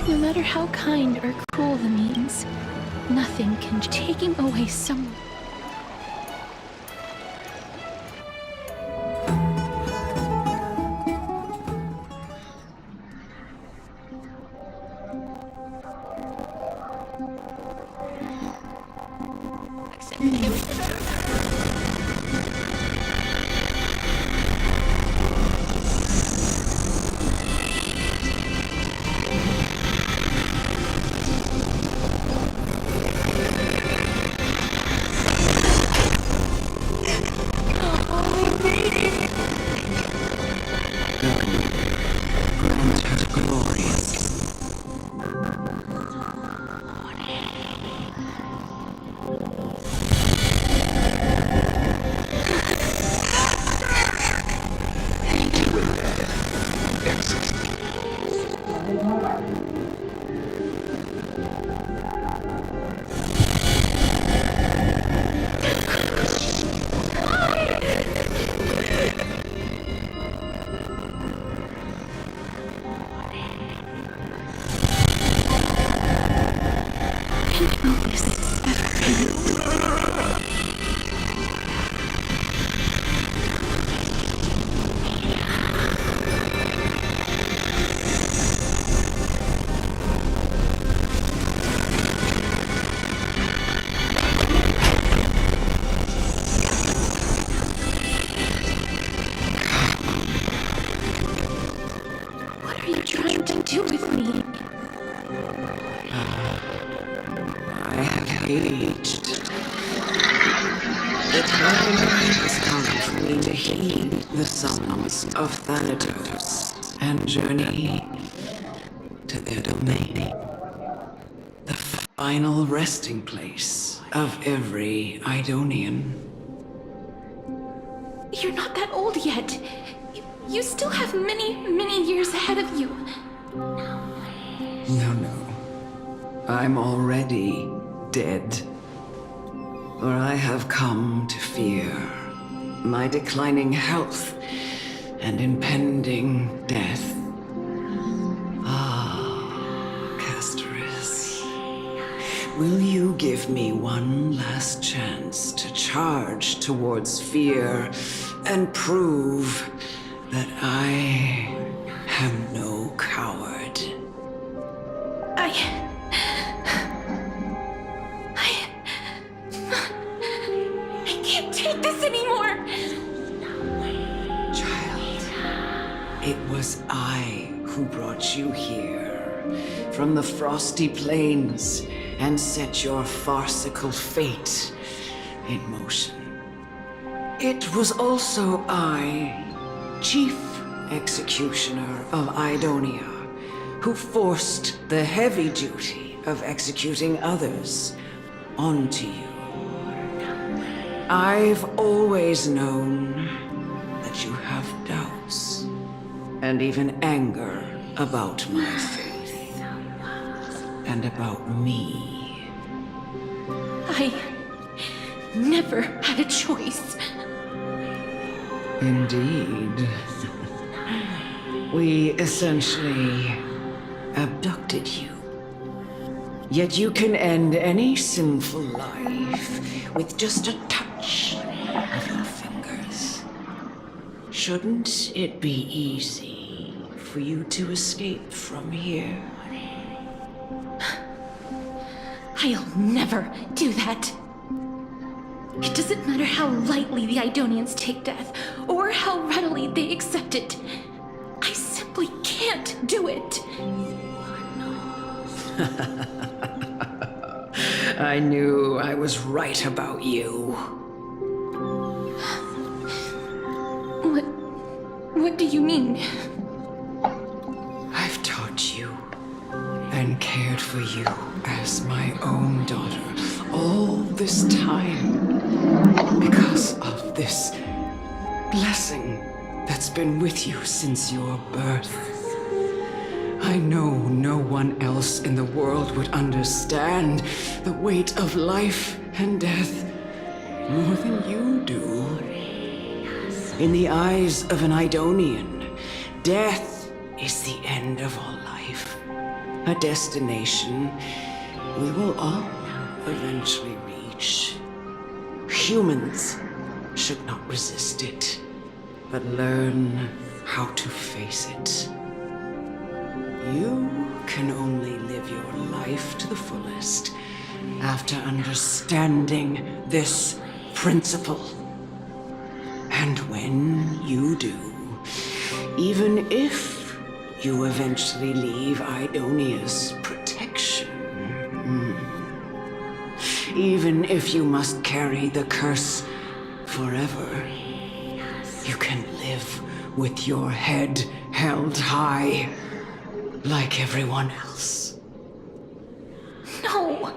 No matter how kind or cruel the means, nothing can taking away someone. Aged. The time has come for me to heed the summons of Thanatos and journey to their domain. The final resting place of every Idonian. You're not that old yet. You still have many, many years ahead of you. No. I'm already dead. For I have come to fear my declining health and impending death. Ah, Castorus. Will you give me one last chance to charge towards fear and prove that I am no coward? I can't take this anymore! Child, it was I who brought you here from the frosty plains and set your farcical fate in motion. It was also I, Chief Executioner of Idonia, who forced the heavy duty of executing others onto you. I've always known that you have doubts and even anger about my faith and about me. I never had a choice. Indeed. We essentially abducted you. Yet you can end any sinful life with just a touch of your fingers. Shouldn't it be easy for you to escape from here? I'll never do that. It doesn't matter how lightly the Idonians take death, or how readily they accept it. I simply can't do it. I knew I was right about you. What do you mean? I've taught you and cared for you as my own daughter all this time because of this blessing that's been with you since your birth. I know no one else in the world would understand the weight of life and death more than you do. In the eyes of an Idonian, death is the end of all life. a destination we will all eventually reach. Humans should not resist it, but learn how to face it. You can only live your life to the fullest after understanding this principle. And when you do, even if you eventually leave Idonia's protection, even if you must carry the curse forever, you can live with your head held high, like everyone else. No!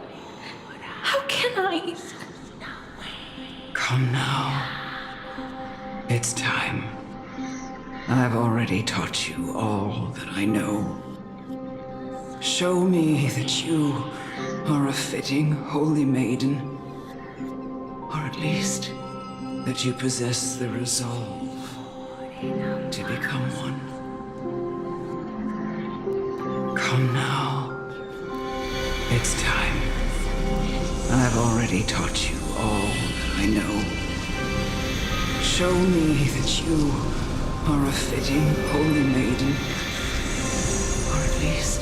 How can I? Come now. It's time. I've already taught you all that I know. Show me that you are a fitting holy maiden, or at least that you possess the resolve to become one. Come now. It's time. I've already taught you all that I know. Show me that you are a fitting holy maiden, or at least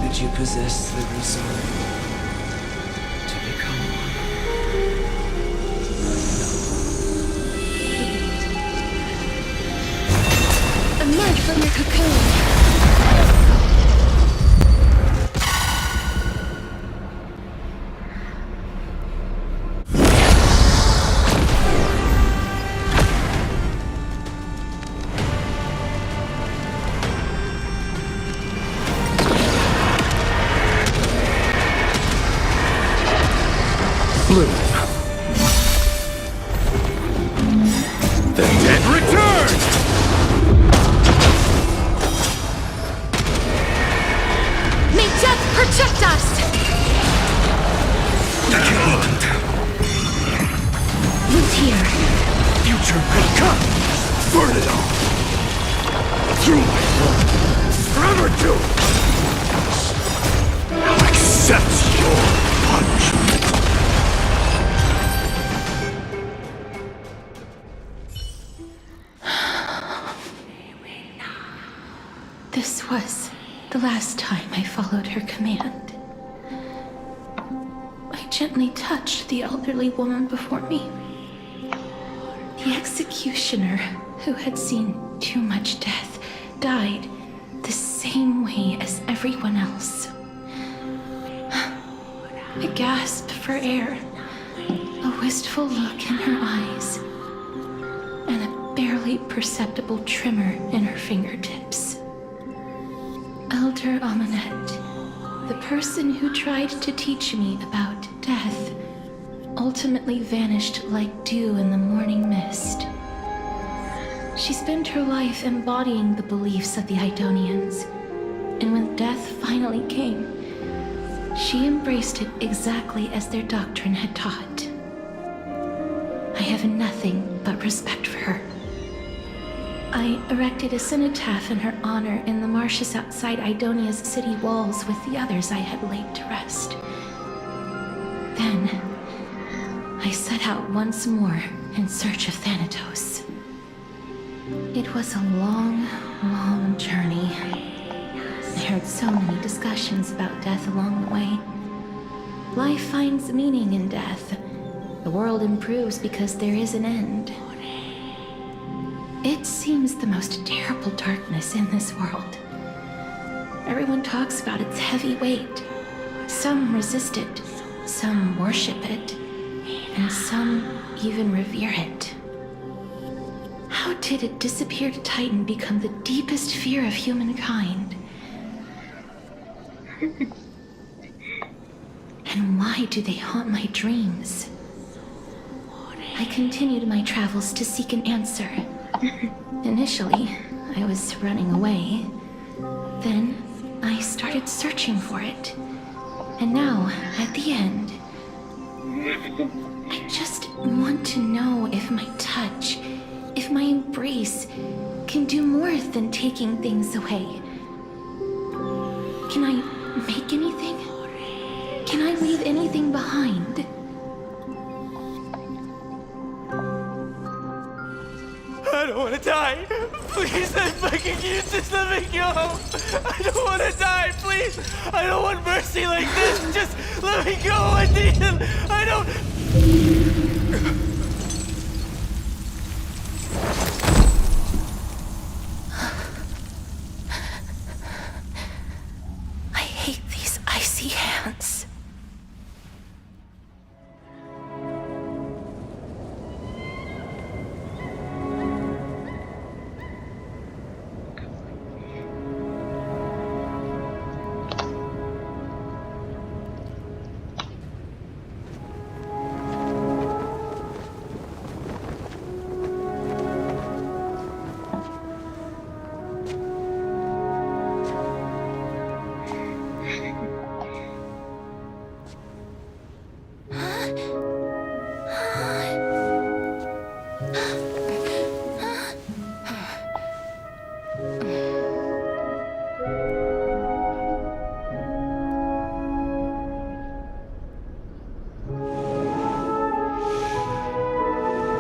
that you possess the resolve to become one. Emerge from your cocoon! Blue. The dead return! May death protect us! Who's here? Future will come! Burn it all! Through my blood! Forever to! I'll accept your punishment! This was the last time I followed her command. I gently touched the elderly woman before me. The executioner, who had seen too much death, died the same way as everyone else. I gasped for air, a wistful look in her eyes, and a barely perceptible tremor in her fingertips. Elder Amunet, the person who tried to teach me about death, ultimately vanished like dew in the morning mist. She spent her life embodying the beliefs of the Idonians, and when death finally came, she embraced it exactly as their doctrine had taught. I have nothing but respect for her. I erected a cenotaph in her honor in the marshes outside Idonia's city walls with the others I had laid to rest. Then, I set out once more in search of Thanatos. It was a long, long journey. I heard so many discussions about death along the way. Life finds meaning in death. The world improves because there is an end. It seems the most terrible darkness in this world. Everyone talks about its heavy weight. Some resist it, some worship it, and some even revere it. How did a disappeared titan become the deepest fear of humankind? And why do they haunt my dreams? I continued my travels to seek an answer. Initially, I was running away. Then, I started searching for it. And now, at the end, I just want to know if my touch, if my embrace, can do more than taking things away. Can I make anything? Can I leave anything behind? I don't want to die. Please, I'm begging you, just let me go. I don't want to die, please. I don't want mercy like this. Just let me go. I need it. I don't. I hate these icy hands.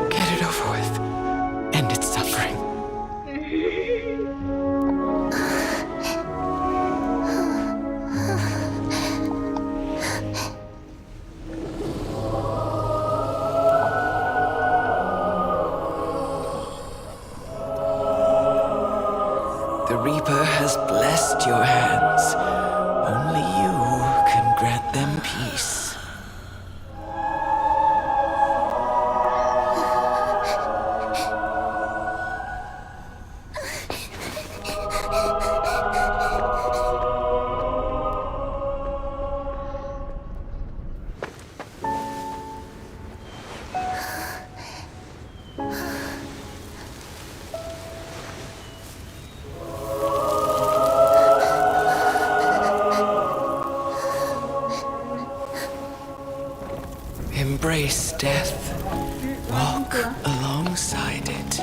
Get it over with. End its suffering. The Reaper has blessed your hands. Only you can grant them peace. Embrace death. Walk alongside it.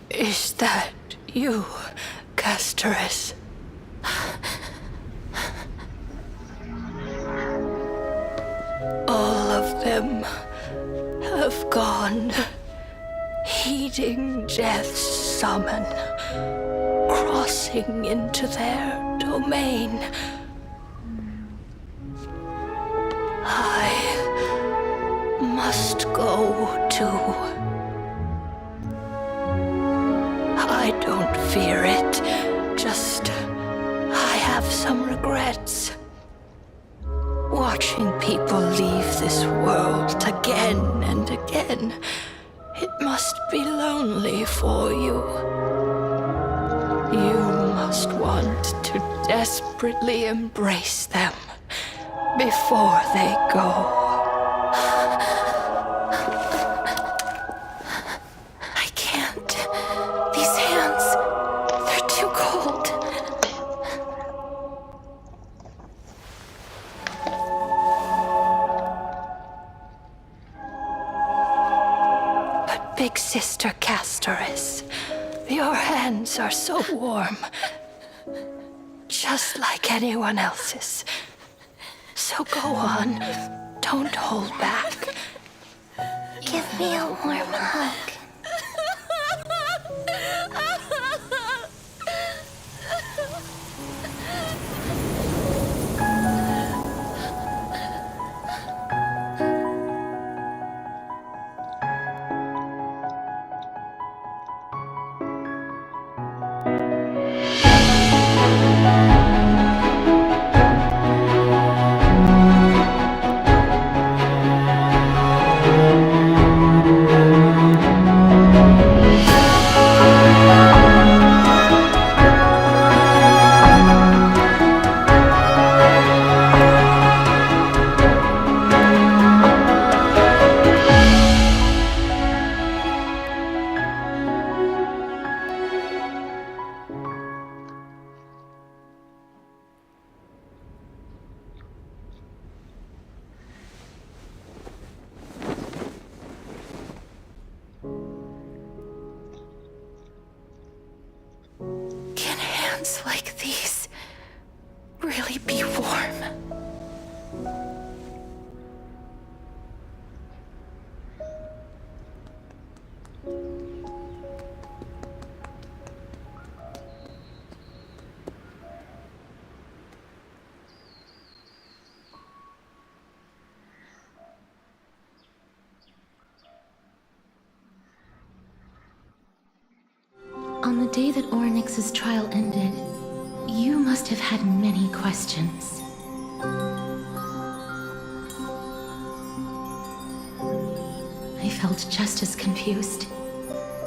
Is that you, Casterus? All of them have gone, heeding death's summon, crossing into their domain. I must go too. I don't fear it. Just, I have some regrets. Watching people leave this world again and again, it must be lonely for you. You must want to desperately embrace them before they go. I can't. These hands, they're too cold. But Big Sister Castoris, your hands are so warm. Just like anyone else's. So go on. Don't hold back. Give me a warm hug. Can hands like these really be warm? On the day that Ornyx's trial ended, you must have had many questions. I felt just as confused.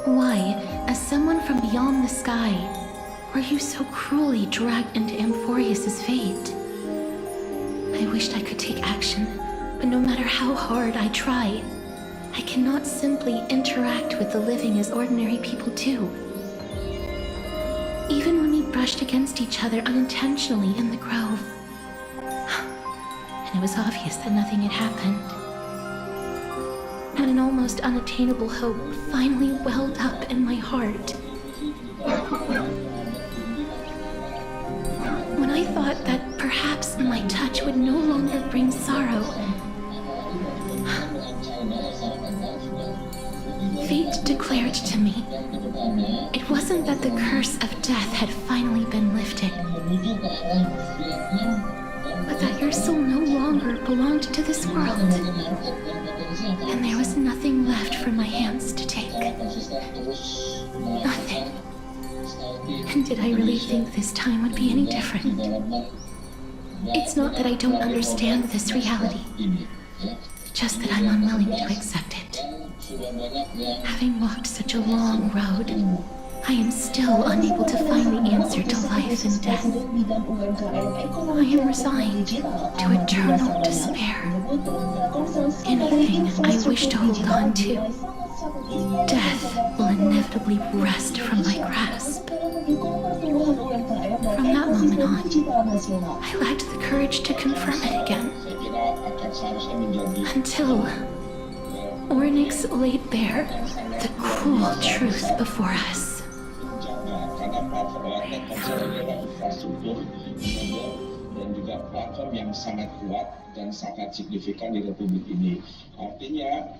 Why, as someone from beyond the sky, were you so cruelly dragged into Amphorius's fate? I wished I could take action, but no matter how hard I try, I cannot simply interact with the living as ordinary people do. Even when we brushed against each other unintentionally in the grove. And it was obvious that nothing had happened. When an almost unattainable hope finally welled up in my heart. When I thought that perhaps my touch would no longer bring sorrow. Fate declared to me, it wasn't that the curse of death had finally been lifted, but that your soul no longer belonged to this world, and there was nothing left for my hands to take. Nothing. And did I really think this time would be any different? It's not that I don't understand this reality, just that I'm unwilling to accept it. Having walked such a long road, I am still unable to find the answer to life and death. I am resigned to eternal despair. Anything I wish to hold on to, death will inevitably wrest from my grasp. From that moment on, I lacked the courage to confirm it again. Until Ornyx laid bare the cruel truth before us. Dan juga platform yang sangat kuat dan sangat signifikan di Republik ini. Artinya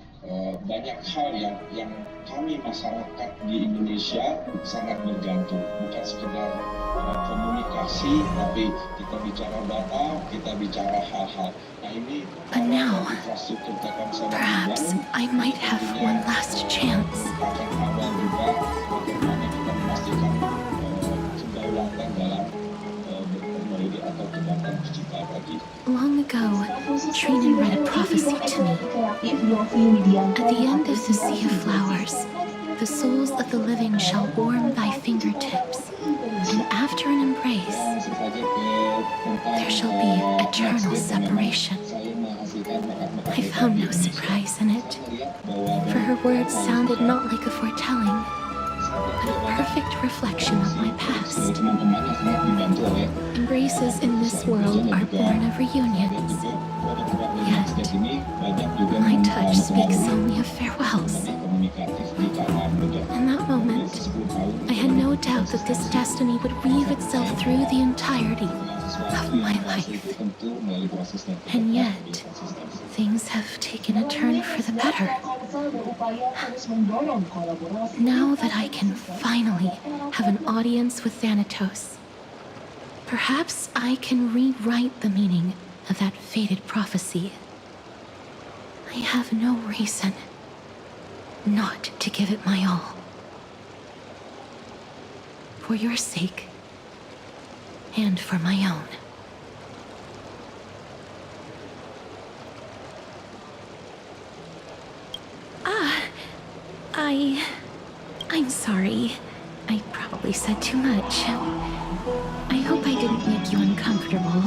banyak hal yang kami masyarakat di Indonesia sangat bergantung. Bukan sekedar komunikasi, tapi kita bicara data, kita bicara hal-hal. Nah ini But now, perhaps I might have one last chance. akan ada juga bagaimana kita memastikan Trinan read a prophecy to me. At the end of the sea of flowers, the souls of the living shall warm thy fingertips, and after an embrace, there shall be eternal separation. I found no surprise in it, for her words sounded not like a foretelling, but a perfect reflection of my past. Embraces in this world are born of reunions, yet my touch speaks only of farewells. In that moment, I had no doubt that this destiny would weave itself through the entirety of my life. And yet, things have taken a turn for the better. Now that I can finally have an audience with Thanatos, perhaps I can rewrite the meaning of that fated prophecy. I have no reason not to give it my all. For your sake, and for my own. I'm sorry. I probably said too much. I hope I didn't make you uncomfortable.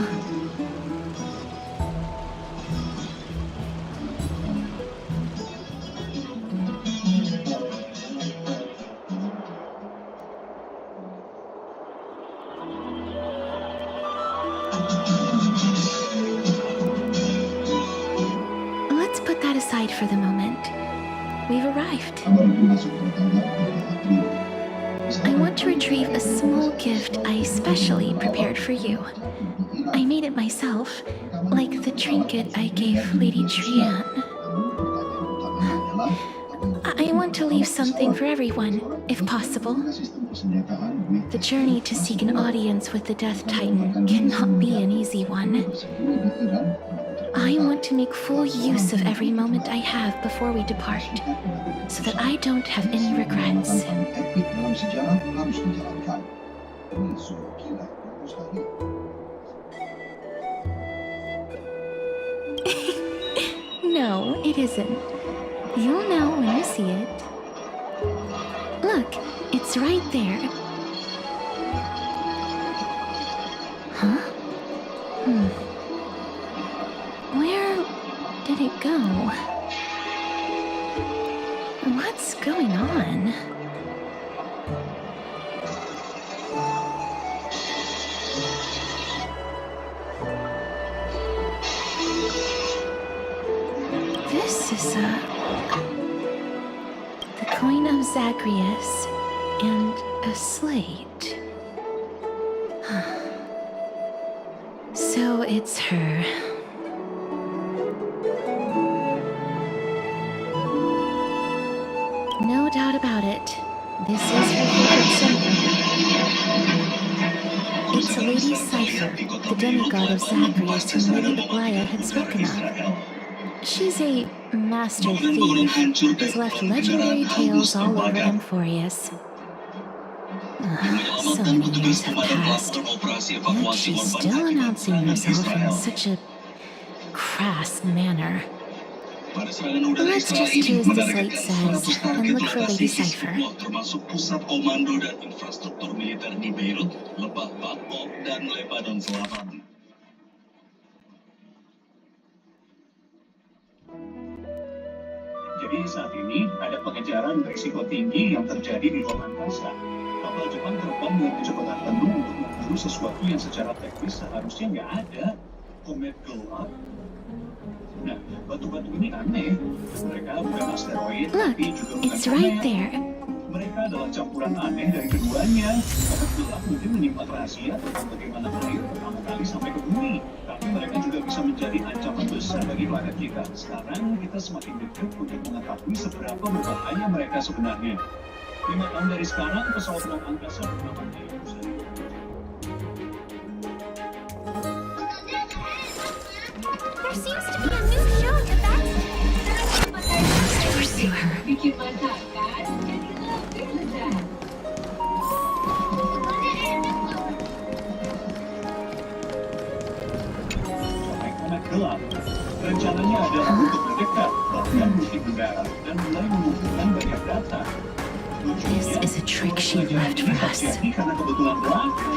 Let's put that aside for the moment. We've arrived. I want to retrieve a small gift I specially prepared for you. I made it myself, like the trinket I gave Lady Trian. I want to leave something for everyone, if possible. The journey to seek an audience with the Death Titan cannot be an easy one. I want to make full use of every moment I have before we depart, so that I don't have any regrets. No, it isn't. You'll know when you see it. Look, it's right there. Huh? Where did it go? What's going on? This is the coin of Zagreus and a slate. So it's her. No doubt about it. This is her favorite symbol. It's a lady's cipher, the demigod of Zagreus whom Lady Aglaya had spoken of. She's a master thief who's left legendary tales all over Amphorius. So many years have passed, yet she's still announcing herself in such a crass manner. Let's just do as the slate says and look for Lady Cipher. Termasuk pusat komando dan infrastruktur militer di Beirut, Lebah Bangkok, dan Lebanon Selatan. Jadi saat ini ada pengejaran berisiko tinggi yang terjadi di luar angkasa. Kapal Jepang terbang dengan kecepatan penuh untuk memburu sesuatu yang secara teknis seharusnya nggak ada. Komet gelap. Nah, batu-batu ini aneh. Mereka bukan asteroid, Look, tapi juga bukan it's right komet. there. Mereka adalah campuran aneh dari keduanya. Komet gelap mungkin menyimpan rahasia tentang bagaimana air pertama kali sampai ke bumi. Tapi mereka juga bisa menjadi ancaman besar bagi planet kita. Sekarang kita semakin dekat untuk mengetahui seberapa berbahaya mereka sebenarnya. 5 tahun dari sekarang, pesawat ruang angkasa bernama Neos. There seems to be a new show to that. Pursue her. Bikin masakan jadi lebih lezat. Komet gelap. Caranya adalah untuk mendekat, bahkan mungkin mendarat, dan mulai mengumpulkan banyak data. This is a trick she left for us. Terjadi karena kebetulan belaka.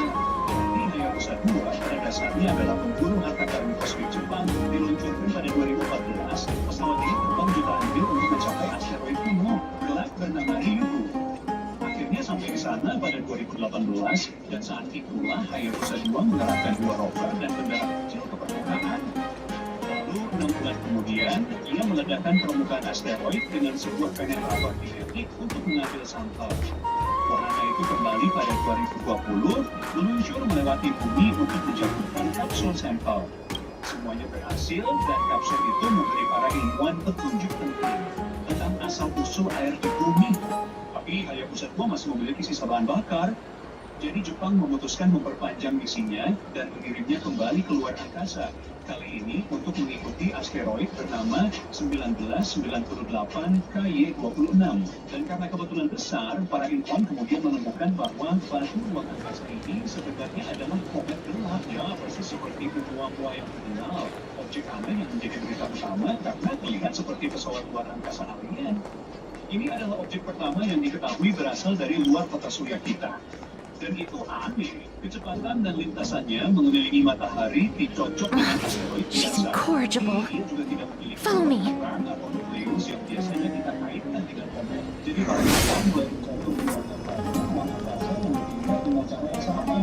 Ini Hayabusa 2 pada dasarnya adalah pemburu harta karun kosmik Jepang. Diluncurkan pada 2014, pesawat ini terbang jutaan mil untuk mencapai asteroid kuno gelap bernama Ryugu. Akhirnya sampai di sana pada 2018, dan saat itulah Hayabusa 2 menerapkan 2 rover dan bendera kecil ke permukaan. Lalu 6 bulan kemudian, ia meledakkan permukaan asteroid dengan sebuah penetrator kinetik untuk mengambil sampel. Wahana itu kembali pada 2020, meluncur melewati bumi untuk menjatuhkan kapsul sampel. Semuanya berhasil, dan kapsul itu memberi para ilmuwan petunjuk penting tentang asal-usul air di bumi. Tapi Hayabusa 2 masih memiliki sisa bahan bakar. Jadi Jepang memutuskan memperpanjang misinya dan mengirimnya kembali ke luar angkasa. Kali ini untuk mengikuti asteroid bernama 1998 KY26. Dan karena kebetulan besar, para ilmuwan kemudian menemukan bahwa batu ruang angkasa ini sebenarnya adalah komet gelap, ya persis seperti benua-benua yang terkenal. Objek aneh yang menjadi berita utama karena terlihat seperti pesawat luar angkasa alien. Ini adalah objek pertama yang diketahui berasal dari luar kota surya kita. Dan itu aneh, kecepatan dan lintasannya mengelilingi matahari dicocok dengan asteroid She's biasa. incorrigible. Ia juga tidak memiliki Follow me. perang atau nukleus yang biasanya kita kaitkan dengan komet. Jadi para ilmuwan mulai mencoba menggunakan batu ruang angkasa yang bertindak dengan cara yang sama.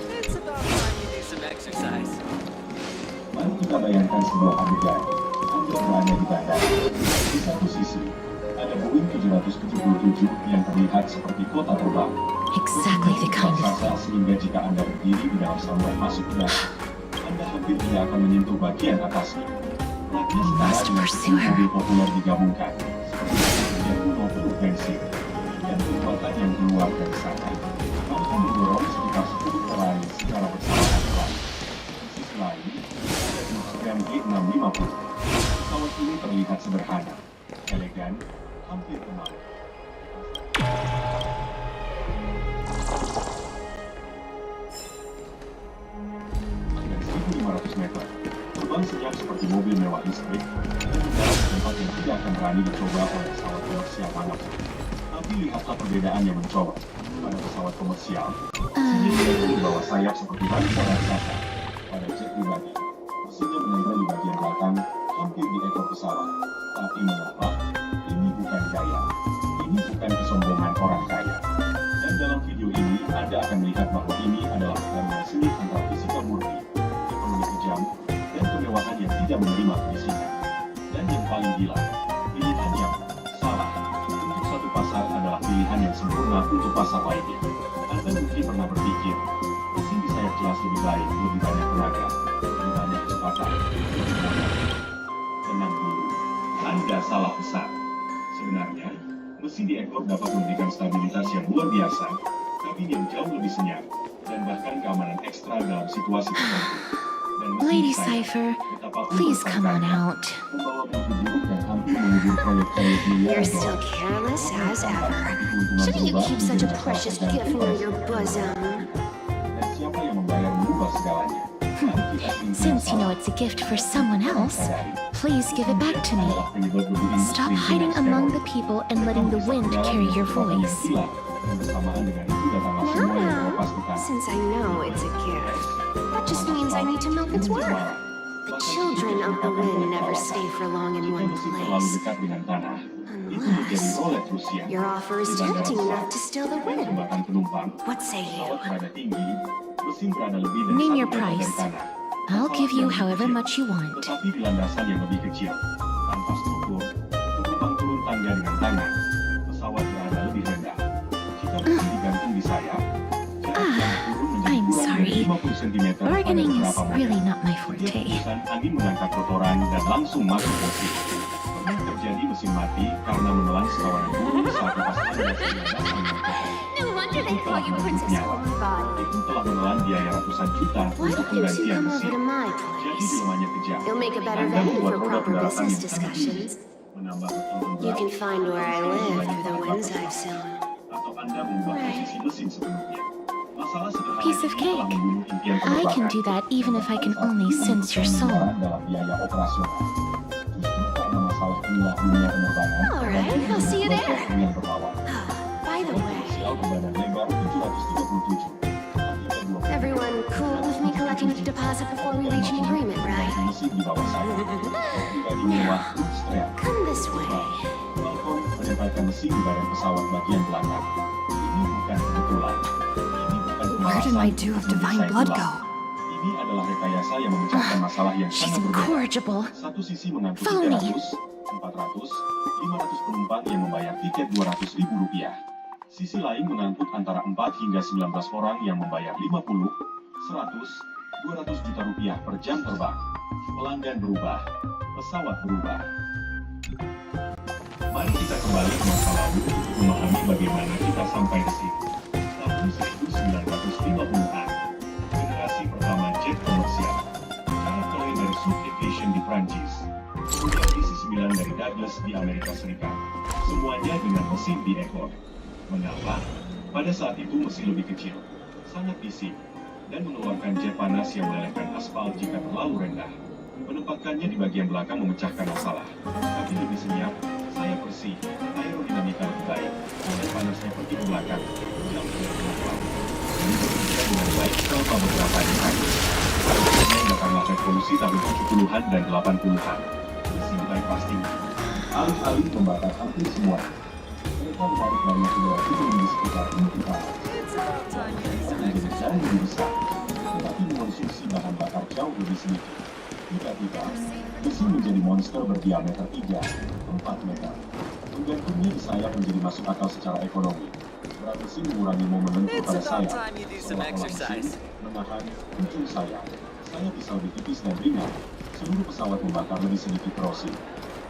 It's about time you do some exercise. Mari kita bayangkan sebuah adegan. Anda berada di bandara. Di satu sisi, ada Boeing 777 yang terlihat seperti kota terbang. Exactly the kind of Raksasa sehingga jika Anda berdiri di dalam saluran masuk udara, Anda hampir tidak akan menyentuh bagian atasnya. Layaknya must setara dengan pursue her. mobil populer digabungkan, seperti yang kuno penuh bensin, dan kekuatan yang keluar dari sana mampu mendorong sekitar 10 peran secara bersamaan pelan. Di sisi lain, ada Instagram G650. Pesawat ini terlihat sederhana, elegan, hampir tenang. Dengan 1.500 meter, terbang senyap seperti mobil mewah listrik, dan mendarat di tempat yang tidak akan berani dicoba oleh pesawat komersial manapun. Tapi lihatlah perbedaan yang mencolok. Pada pesawat komersial, menyediakan di bawah sayap seperti bangsa raksasa. Pada jet pribadi, mesinnya menempel di bagian belakang, hampir di ekor pesawat. Tapi mengapa? Ini bukan gaya. Ini bukan kesombongan orang kaya. Dan dalam video ini, Anda akan melihat bahwa ini adalah pertarungan seni antara fisika murni, ekonomi kejam, dan kemewahan yang tidak menerima kebisingan. Dan yang paling gila, pilihan yang salah untuk satu pasar adalah pilihan yang sempurna untuk pasar lainnya. Anda mungkin pernah berpikir, mesin di sayap jelas lebih baik, lebih banyak tenaga, lebih banyak kecepatan. Tenang dulu, Anda salah besar. Sebenarnya, mesin di ekor dapat memberikan stabilitas yang luar biasa, kabin yang jauh lebih senyap, dan bahkan keamanan ekstra dalam situasi tertentu. Dan mesin Lady di sayap, Cypher, betapapun please come on bertangkanya, out. membawa mimpi buruk dan hampir mengubur proyek-proyek miliar You're dolar. still careless as ever. Tapi keuntungan Shouldn't you berubah keep such a menjadi masalah precious tergantung gift pada near your bosom? dan siapa yang membayar mengubah segalanya. Mari kita ingat Since you know masalah. it's a gift for someone else, please give it back to me. Adalah penyebab berburu Stop industri hiding dengan among steroid. the people and letting the wind carry your voice. Dan bersamaan dengan itu datanglah No, semua yang no. melepas di tanah. Since I know it's a gift, that just means I need to milk its worth. The children of the wind never stay for long in Jika one mesin terlalu place. dekat dengan tanah, itu menjadi rolet Rusia. Your offer is Di bandara tempting besar, enough to steal the dan wind. jembatan penumpang, What say pesawat you? berada tinggi, mesin berada lebih dari Name 1 your meter dari price. tanah. I'll Pesawat give you yang lebih however kecil, much you want. tetapi di landasan yang lebih kecil, tanpa struktur, penumpang turun tangga dengan tangan, pesawat berada lebih rendah. Jika mesin digantung di sayap, jarak yang turun menjadi I'm kurang sorry. dari 50 cm pada Bargaining is beberapa model. really not my Setiap forte. hembusan angin mengangkat kotoran dan langsung masuk mesin. Pernah terjadi mesin mati karena menelan sekawanan burung saat lepas landas di landasan yang kotor. No wonder they call you Princess Honkai. Itu telah menelan biaya ratusan juta Why untuk don't you penggantian come mesin. over to my Jadi place? semuanya kejam. You'll make a better Anda venue membuat for roda proper pendaratan business yang sangat discussions. menambah keuntungan You can find where I live banyak through the bahan winds bakar I've besar. sown. Atau Anda mengubah posisi mesin sepenuhnya. Masalah sederhana Piece of ini telah cake. membunuh impian I can penerbangan. do that even if I can only sense your soul. Dalam biaya operasional. Justru karena masalah inilah dunia penerbangan. Alright, I'll see you there. Yang berlawan. By the way, Komersial berbadan lebar 737. everyone cool with me collecting the deposit before we reach an agreement, right? Mesin di bawah saya. Pribadi mewah, Strap. Come this way. Malcolm menempatkan mesin di badan pesawat bagian belakang. Ini bukan kebetulan. Ini bukan Where did my dew of divine blood go? Ini adalah rekayasa yang memecahkan masalah yang She's sangat berbeda. incorrigible. Satu sisi mengangkut Follow me. 300, 400, 500 penumpang yang membayar tiket Rp200.000. Sisi lain mengangkut antara 4 hingga 19 orang yang membayar 50, 100, 200 juta rupiah per jam terbang. Pelanggan berubah, pesawat berubah. Mari kita kembali ke masa lalu untuk memahami bagaimana kita sampai ke sini. Tahun 1950-an, generasi pertama jet komersial. Charles dari Sud Aviation di Prancis. Kemudian DC-9 dari Douglas di Amerika Serikat. Semuanya dengan mesin bi-ekor. Mengapa? Pada saat itu mesin lebih kecil, sangat bising, dan mengeluarkan jet panas yang melelehkan aspal jika terlalu rendah. Menempatkannya di bagian belakang memecahkan masalah. Tapi lebih senyap, saya bersih, aerodinamika lebih baik, jet panasnya pergi ke belakang, jauh dari belakang. Ini bekerja dengan baik selama beberapa dekade. Akhirnya datanglah revolusi tahun 70-an dan 80-an. Mesin bypass tinggi. Alih-alih membakar hampir semua. Mereka menarik banyak udara turun di sekitar inti kapal. Menjadi jauh lebih besar, tetapi mengonsumsi bahan bakar jauh lebih sedikit. Tiba-tiba, mesin menjadi monster berdiameter 3-4 meter. Menggantungnya di sayap menjadi masuk akal secara ekonomi. Berat mesin mengurangi momen lentur pada sayap. Seolah-olah mesin menahan ujung sayap. Sayap bisa lebih tipis dan ringan. Seluruh pesawat membakar lebih sedikit korosif.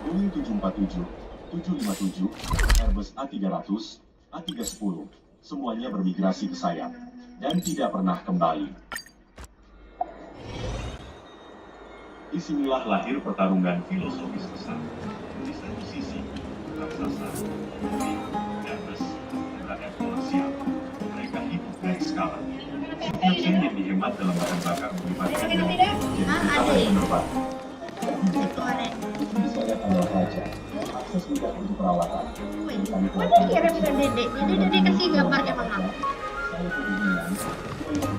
Boeing 747, 757, Airbus A300, A310, semuanya bermigrasi ke sayap dan tidak pernah kembali. Disinilah lahir pertarungan filosofis besar. Di satu sisi, raksasa, Boeing, Airbus, dan rakyat komersial. Mereka hidup dari skala. Setiap sen yang dihemat dalam bahan bakar melibatkan dan jadi skala yang penerbangan. Itu di sayap adalah raja. Akses mudah untuk perawatan. Mana kirim ke dedek? Jadi dedek kasih gambarnya mahal. Saya kebingungan.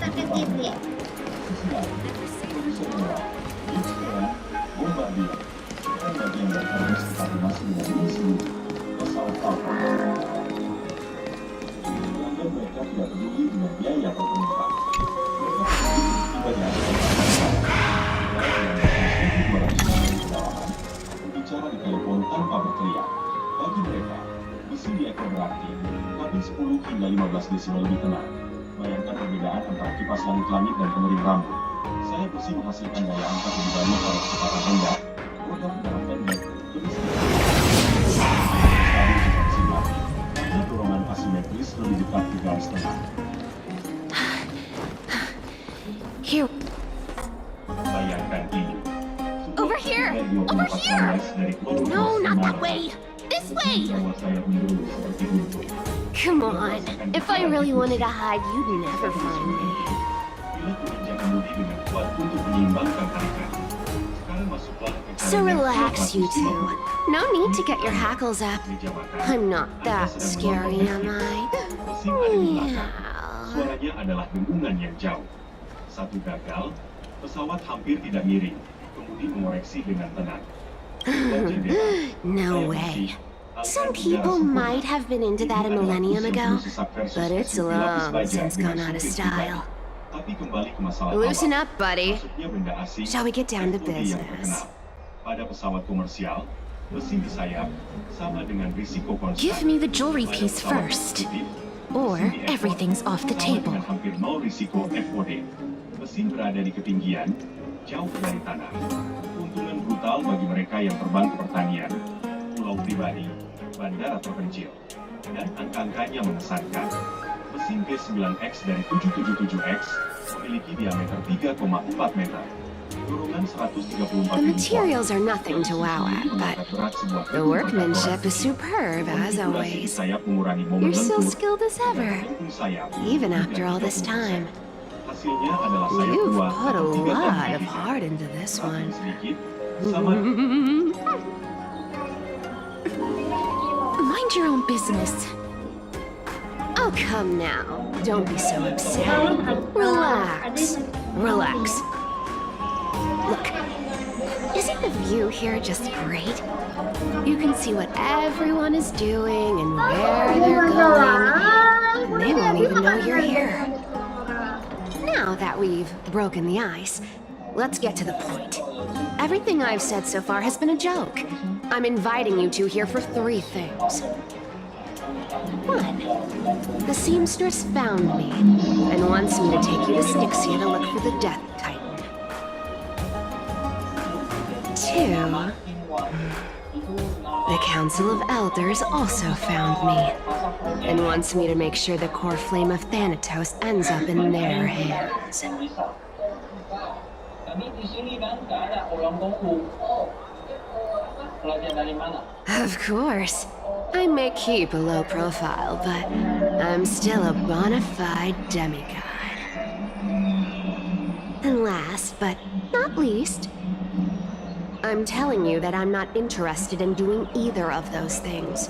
Tak ke TV. Sisi lain, produser murah. Sekarang, bombardier. Bukan bagian dari Airbus tetapi masih dengan misi pesawat Falcon. Pelanggan mereka tidak peduli dengan biaya per penumpang. Mereka peduli tiba di atas bicara di telepon tanpa berteriak. Bagi mereka, mesin di ekor berarti, tapi 10 hingga 15 desibel lebih tenang. Bayangkan perbedaan antara kipas langit-langit dan pengering rambut. Saya bersih menghasilkan daya angkat lebih banyak pada kecepatan rendah, roda udara pendek, lebih sedikit. Sekali jika mesin mati, karena dorongan asimetris lebih dekat ke garis tengah. Here. Bayangkan ini. Over here! Over here! No, not that way! This way! Come on. If I really wanted to hide, you'd never find me. So relax, you two. No need to get your hackles up. I'm not that scary, am I? Yeah. Suaranya adalah dengungan yang jauh. Satu gagal, pesawat hampir tidak miring, kemudian mengoreksi dengan tenang. No way. Some people might have been into that a millennium ago, but it's long since gone out of style. Loosen up, buddy. Shall we get down to business? Pada pesawat komersial, mesin di sayap sama dengan risiko konstran. Give me the jewelry piece first, or everything's off the table. Hampir nol risiko FOD. Mesin berada di ketinggian, jauh dari tanah. Keuntungan brutal bagi mereka yang terbang ke pertanian, pulau pribadi, bandara terpencil, dan angka-angkanya mengesankan. Mesin G9X dari 777X memiliki diameter 3,4 meter. Dorongan 134 The materials are nothing to wow at, but the workmanship is superb as always. You're still skilled as ever, even after all this time. Hasilnya adalah sayap You've buah put a atau 3 lot kaki of heart into this one. sedikit sama Mind your own business. Oh, come now. Don't be so upset. Relax. Relax. Look, isn't the view here just great? You can see what everyone is doing and where they're going, and they won't even know you're here. Now that we've broken the ice, let's get to the point. Everything I've said so far has been a joke. I'm inviting you two here for 3 things. 1. The seamstress found me and wants me to take you to Styxia to look for the Death Titan. 2. The Council of Elders also found me and wants me to make sure the core flame of Thanatos ends up in their hands. Of course. I may keep a low profile, but I'm still a bona fide demigod. And last, but not least, I'm telling you that I'm not interested in doing either of those things.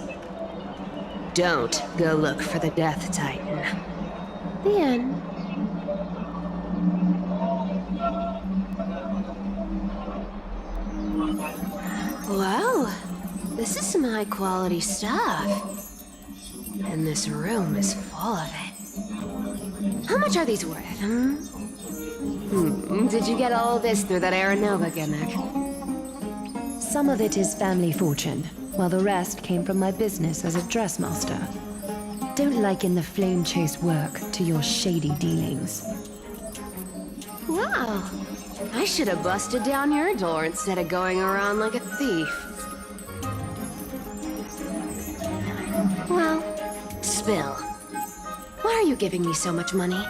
Don't go look for the Death Titan. The end. Wow, this is some high-quality stuff. And this room is full of it. How much are these worth, Did you get all this through that Aeronova gimmick? Some of it is family fortune, while the rest came from my business as a dressmaster. Don't liken the flame chase work to your shady dealings. Wow. I should have busted down your door instead of going around like a thief. Well, spill. Why are you giving me so much money?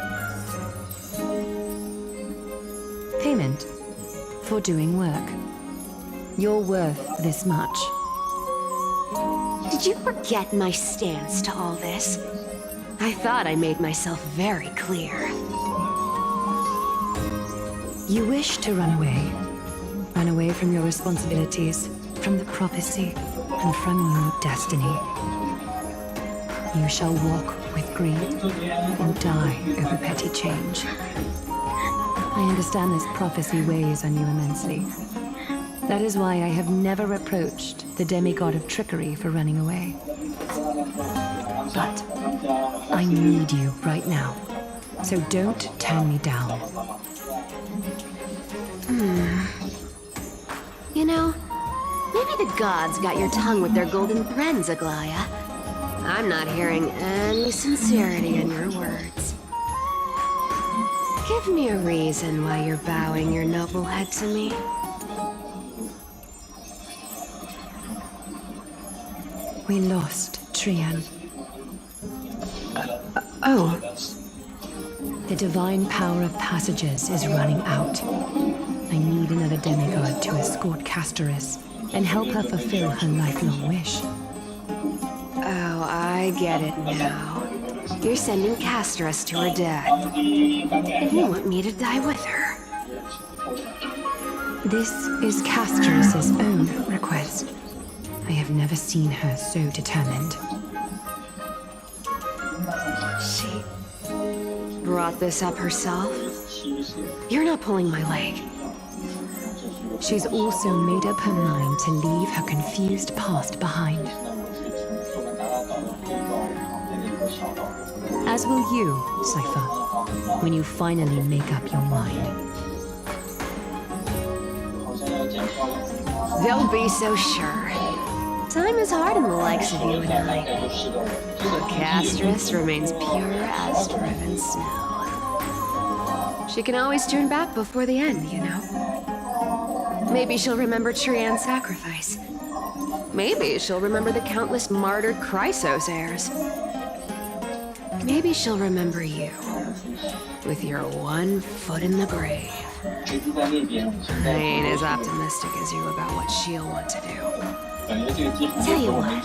Payment for doing work. You're worth this much. Did you forget my stance to all this? I thought I made myself very clear. You wish to run away. Run away from your responsibilities, from the prophecy, and from your destiny. You shall walk with greed or die over petty change. I understand this prophecy weighs on you immensely. That is why I have never approached the demigod of trickery for running away. But I need you right now, so don't turn me down. You know, maybe the gods got your tongue with their golden threads, Aglaya. I'm not hearing any sincerity in your words. Give me a reason why you're bowing your noble head to me. We lost Trian. Oh. The divine power of passages is running out. I need another demigod to escort Castorus and help her fulfill her lifelong wish. Oh, I get it now. You're sending Castorus to her death. And you want me to die with her. This is Castorus's own request. I have never seen her so determined. She brought this up herself? You're not pulling my leg. She's also made up her mind to leave her confused past behind. As will you, Cypher, when you finally make up your mind. Don't be so sure. Time is hard on the likes of you and I. But Castorus remains pure as driven snow. She can always turn back before the end, you know. Maybe she'll remember Trian's sacrifice. Maybe she'll remember the countless martyred Chrysos heirs. Maybe she'll remember you. With your one foot in the grave. I ain't as optimistic as you about what she'll want to do. Tell you what.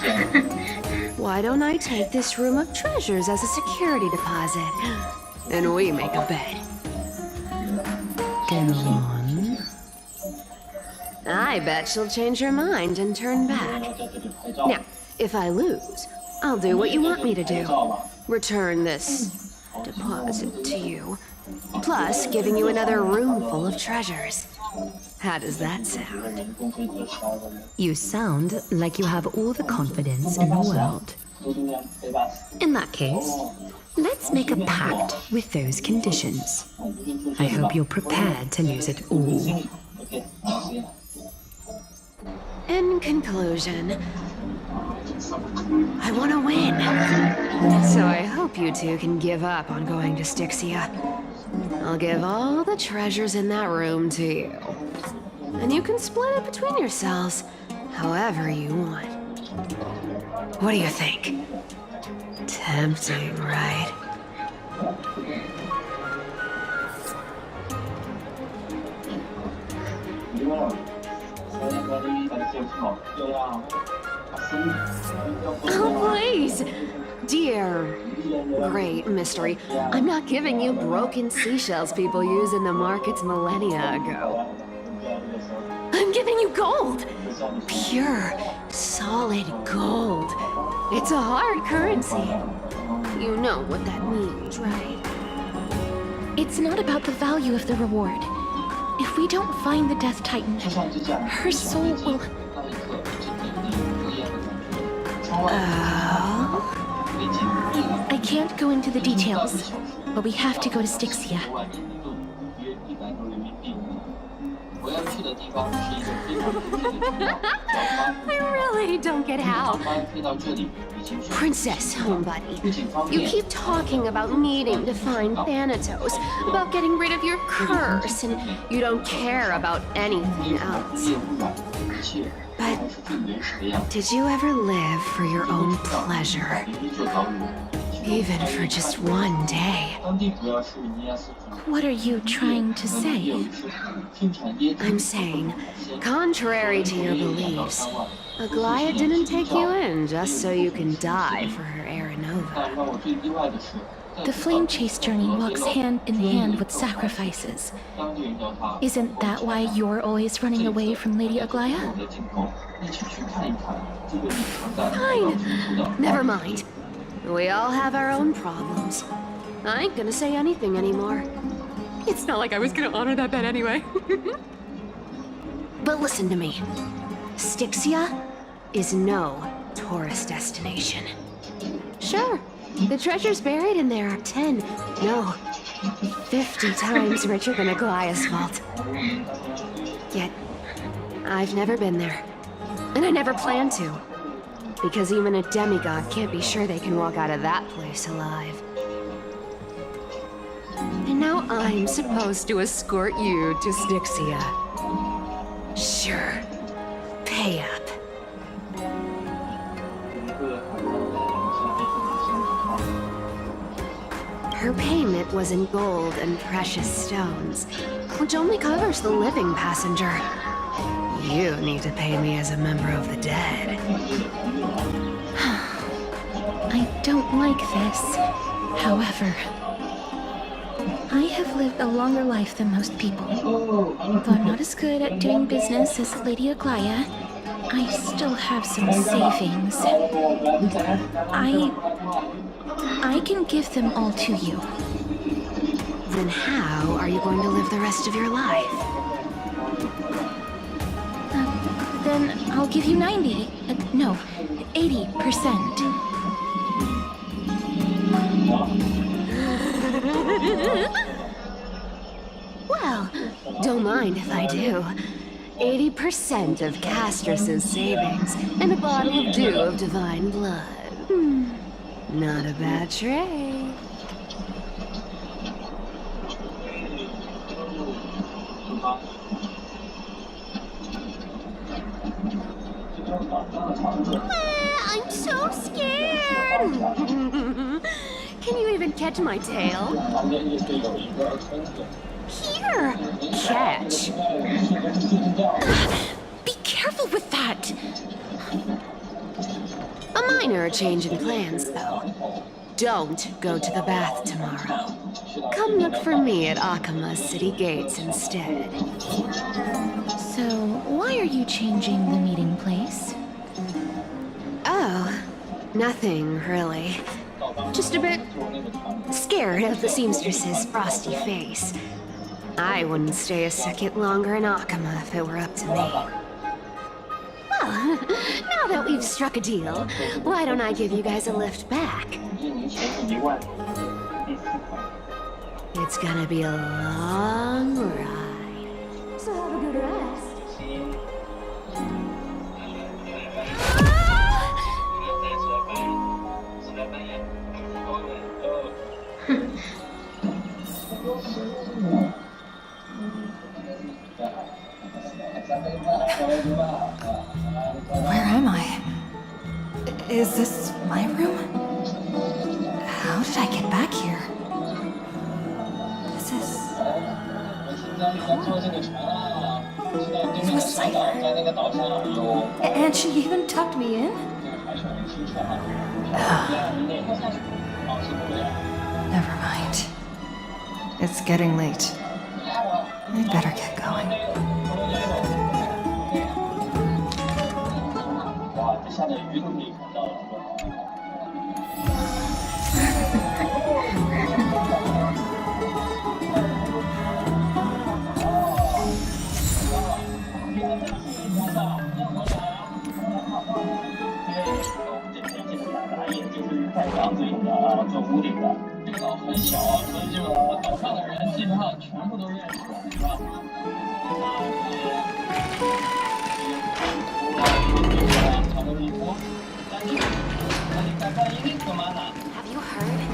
Why don't I take this room of treasures as a security deposit? And we make a bet. Go on. I bet she'll change her mind and turn back. Now, if I lose, I'll do what you want me to do. Return this deposit to you, plus giving you another room full of treasures. How does that sound? You sound like you have all the confidence in the world. In that case, let's make a pact with those conditions. I hope you're prepared to lose it all. In conclusion, I want to win. So I hope you two can give up on going to Styxia. I'll give all the treasures in that room to you. And you can split it between yourselves, however you want. What do you think? Tempting, right? Oh, please! Dear great mystery, I'm not giving you broken seashells people use in the markets millennia ago. I'm giving you gold! Pure, solid gold. It's a hard currency. You know what that means, right? It's not about the value of the reward. If we don't find the Death Titan, her soul will... I can't go into the details, but we have to go to Styxia. I really don't get how. Princess Homebody, you keep talking about needing to find Thanatos, about getting rid of your curse, and you don't care about anything else. But did you ever live for your own pleasure? Even for just one day? What are you trying to say? I'm saying, contrary to your beliefs, Aglaia didn't take you in just so you can die for her Aranova. The flame chase journey walks hand in hand with sacrifices. Isn't that why you're always running away from Lady Aglaia? Fine. Never mind. We all have our own problems. I ain't gonna say anything anymore. It's not like I was gonna honor that bet anyway. But listen to me. Styxia is no tourist destination. Sure, the treasures buried in there are 10, no, 50 times richer than Aglaia's vault. Yet, I've never been there. And I never plan to. Because even a demigod can't be sure they can walk out of that place alive. And now I'm supposed to escort you to Styxia. Sure. Pay up. Her payment was in gold and precious stones, which only covers the living passenger. You need to pay me as a member of the dead. I don't like this. However, I have lived a longer life than most people. Though I'm not as good at doing business as Lady Aglaia, I still have some savings. I can give them all to you. Then how are you going to live the rest of your life? Then I'll give you 90. No, 80%. Well, don't mind if I do. 80% of Castrus's savings and a bottle of dew of divine blood. Not a bad trade. I'm so scared! Can you even catch my tail? Here! Catch! Be careful with that! A minor change in plans, though. Don't go to the bath tomorrow. Come look for me at Akama's city gates instead. So, why are you changing the meeting place? Oh, nothing really. Just a bit scared of the seamstress's frosty face. I wouldn't stay a second longer in Akama if it were up to me. Well, now that we've struck a deal, why don't I give you guys a lift back? It's gonna be a long ride. So have a good rest. Where am I? Is this my room? How did I get back here? This is... It was Cypher. And she even tucked me in? Never mind. It's getting late. I better get going. Have you heard?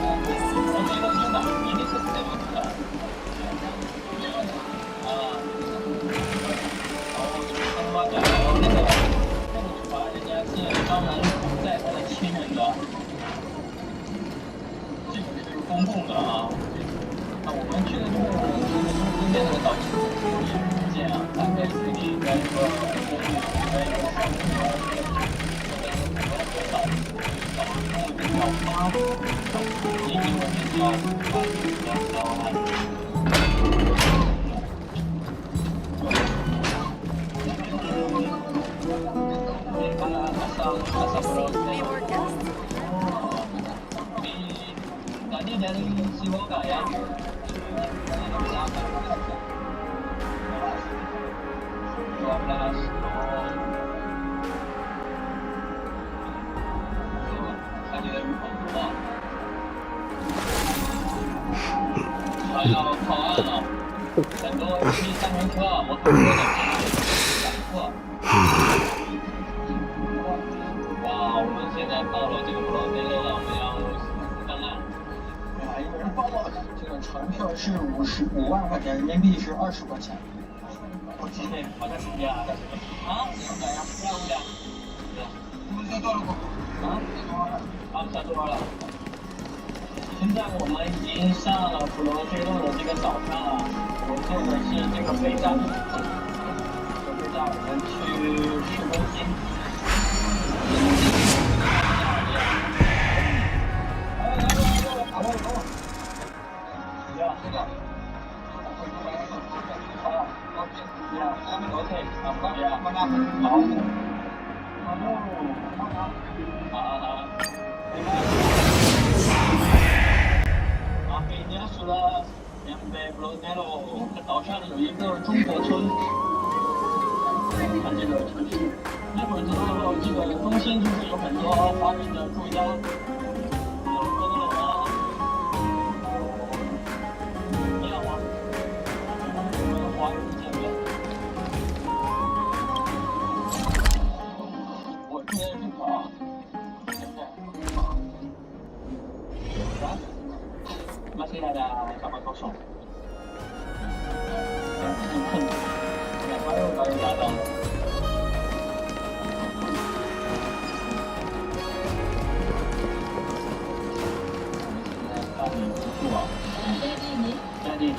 Jadi.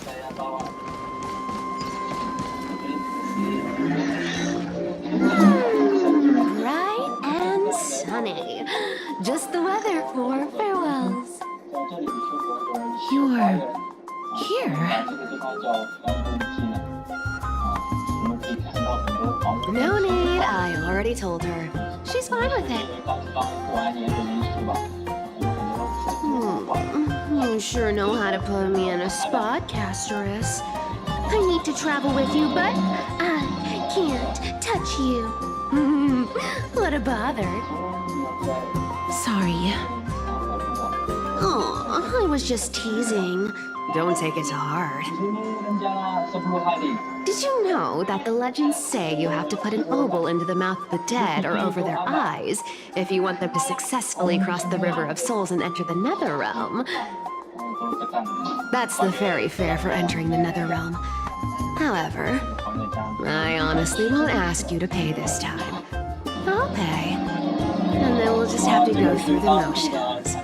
Saya bawa. Bright and sunny. Just the weather for farewells. You're here. No need, I already told her. She's fine with it. You sure know how to put me in a spot, Castorus. I need to travel with you, but I can't touch you. What a bother. Sorry. Oh, I was just teasing. Don't take it to heart. Did you know that the legends say you have to put an obol into the mouth of the dead or over their eyes if you want them to successfully cross the River of Souls and enter the Nether Realm? That's the fairy fare for entering the Nether Realm. However, I honestly won't ask you to pay this time. I'll pay. And then we'll just have to go through the motions.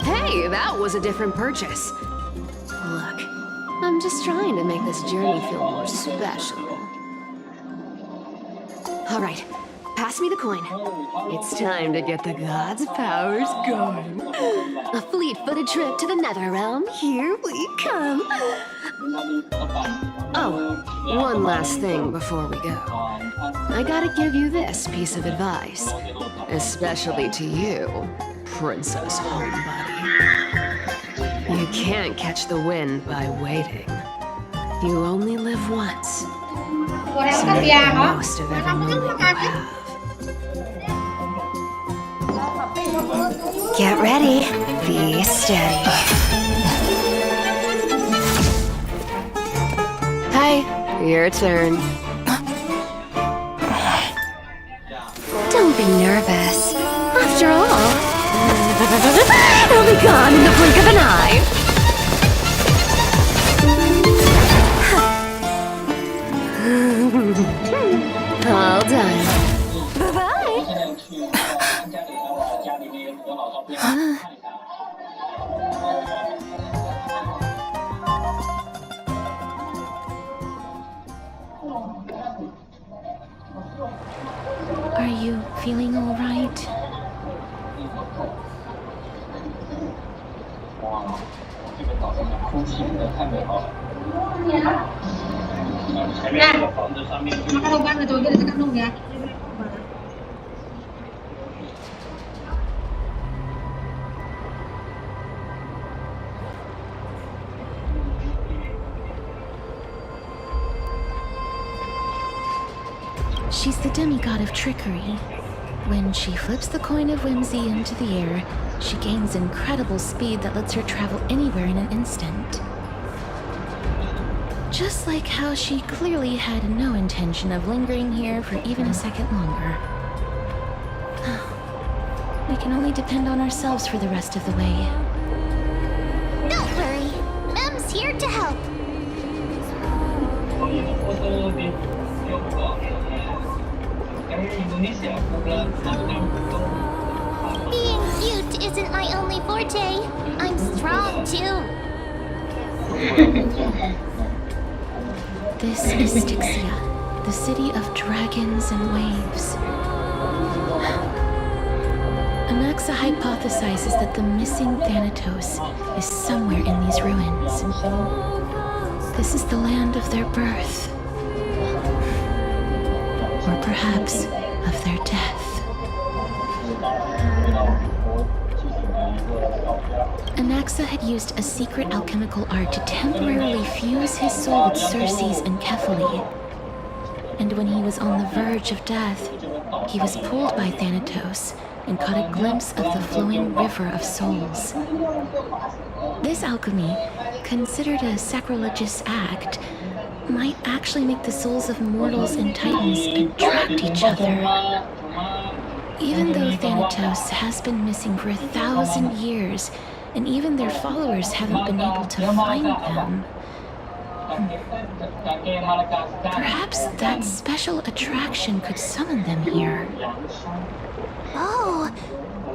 Hey, that was a different purchase. Look, I'm just trying to make this journey feel more special. All right, pass me the coin. It's time to get the gods' powers going. A fleet-footed trip to the Nether Realm. Here we come. Oh, one last thing before we go. I gotta give you this piece of advice, especially to you, Princess Homebody. You can't catch the wind by waiting. You only live once. So make the most of every moment you have. Get ready. Be steady. Hi, your turn. Don't be nervous. After all, it'll be gone in the blink of an eye. All done. Bye-bye. Are you feeling all right? She's the demigod of trickery. When she flips the coin of whimsy into the air, she gains incredible speed that lets her travel anywhere in an instant. Just like how she clearly had no intention of lingering here for even a second longer. We can only depend on ourselves for the rest of the way. Don't worry, Mem's here to help. Being cute isn't my only forte. I'm strong too. This is Styxia, the city of dragons and waves. Anaxa hypothesizes that the missing Thanatos is somewhere in these ruins. This is the land of their birth. Or perhaps of their death. Anaxa had used a secret alchemical art to temporarily fuse his soul with Circe's and Kephae. And when he was on the verge of death, he was pulled by Thanatos and caught a glimpse of the flowing river of souls. This alchemy, considered a sacrilegious act, might actually make the souls of mortals and titans attract each other. Even though Thanatos has been missing for 1,000 years, and even their followers haven't been able to find them, perhaps that special attraction could summon them here. Oh,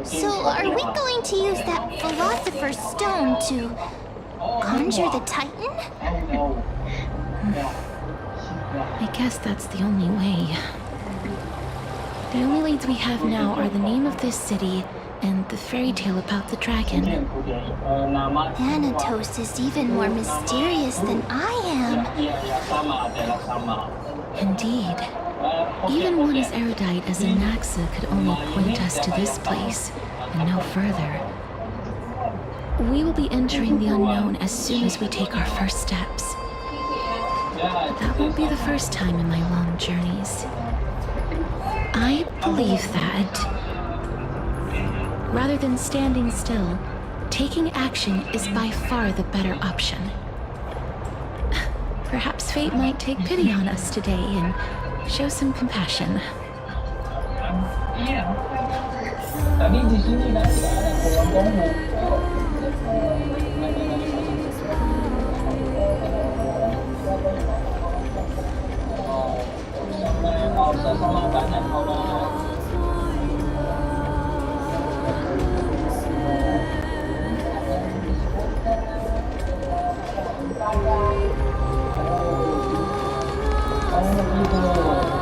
so are we going to use that Philosopher's Stone to conjure the Titan? I guess that's the only way. The only leads we have now are the name of this city and the fairy tale about the dragon. Thanatos is even more mysterious than I am. Indeed. Even one as erudite as Anaxa could only point us to this place, and no further. We will be entering the unknown as soon as we take our first steps. But that won't be the first time in my long journeys. I believe that, rather than standing still, taking action is by far the better option. Perhaps fate might take pity on us today and show some compassion. Tadi di sini kan tidak ada pohon-pohon. Sama banyak orang.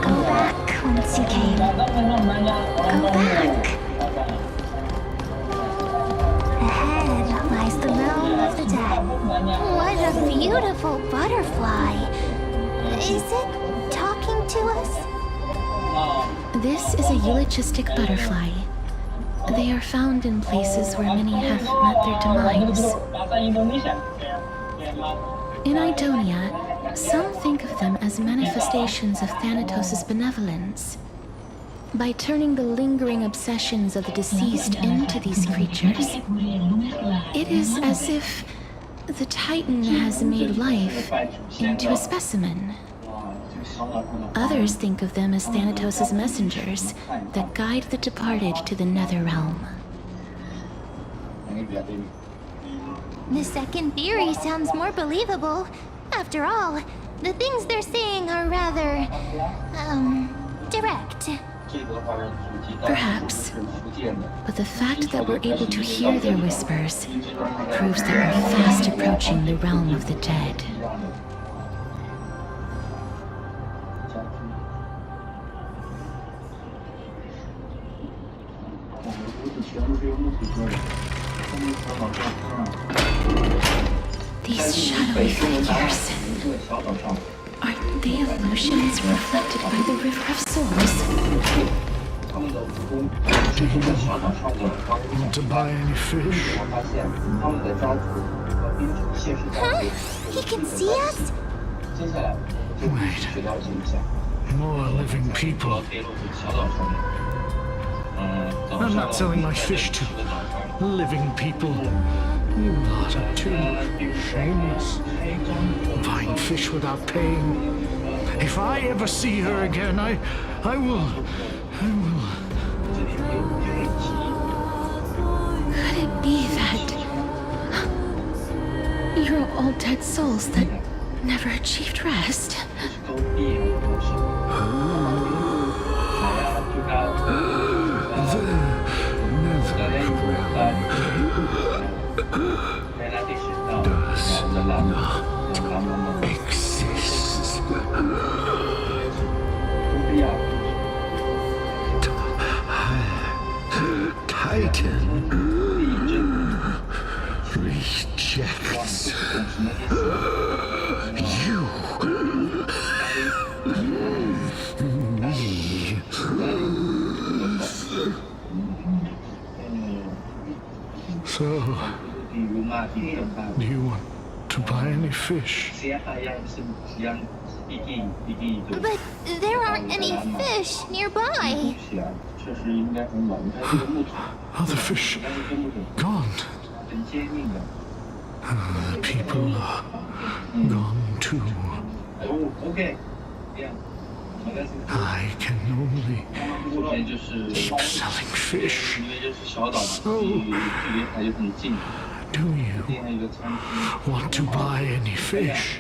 Go back whence you came. Go back. Ahead lies the realm of the dead. What a beautiful butterfly. Is it talking to us? This is a eulogistic butterfly. They are found in places where many have met their demise. In Idonia, some think of them as manifestations of Thanatos' benevolence. By turning the lingering obsessions of the deceased into these creatures, it is as if the Titan has made life into a specimen. Others think of them as Thanatos' messengers that guide the departed to the nether realm. The second theory sounds more believable. After all, the things they're saying are rather, direct. Perhaps. But the fact that we're able to hear their whispers proves that we're fast approaching the realm of the dead. These shadowy figures. Aren't they illusions reflected by the River of Souls? Want to buy any fish? Huh? He can see us? Wait. More living people. I'm not selling my fish to living people. You lot are too shameless. Buying fish without paying. If I ever see her again, I will. Could it be that you're all dead souls that never achieved rest? Exists. Titan rejects you. Me. So, do you want to buy any fish? But there aren't any fish nearby. Other fish gone. The people are gone too. I can only keep selling fish. So, do you want to buy any fish?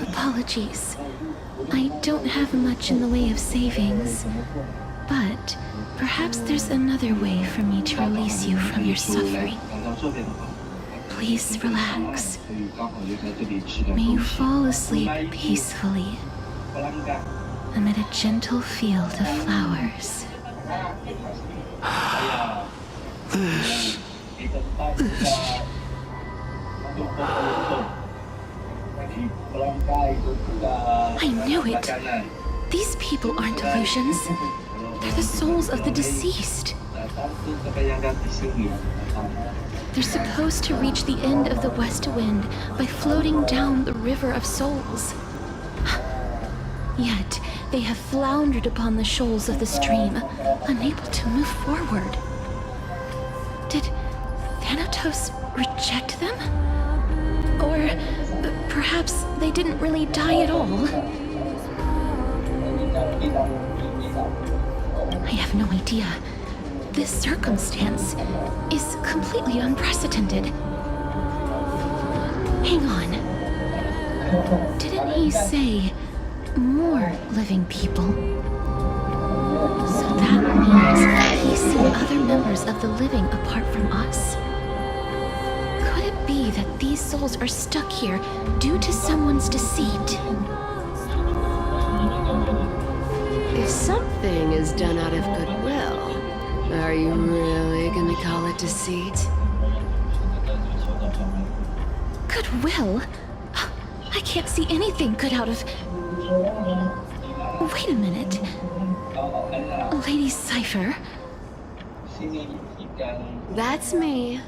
Apologies. I don't have much in the way of savings, but perhaps there's another way for me to release you from your suffering. Please relax. May you fall asleep peacefully amid a gentle field of flowers. This. I knew it. These people aren't illusions. They're the souls of the deceased. They're supposed to reach the end of the west wind by floating down the river of souls. Yet, they have floundered upon the shoals of the stream, unable to move forward. Did Thanatos reject them? Or perhaps they didn't really die at all? I have no idea. This circumstance is completely unprecedented. Hang on. Didn't he say more living people? So that means he's seen other members of the living apart from us. Could it be that these souls are stuck here due to someone's deceit? If something is done out of goodwill, are you really gonna call it deceit? Goodwill? I can't see anything good out of... Wait a minute. Lady Cypher? That's me.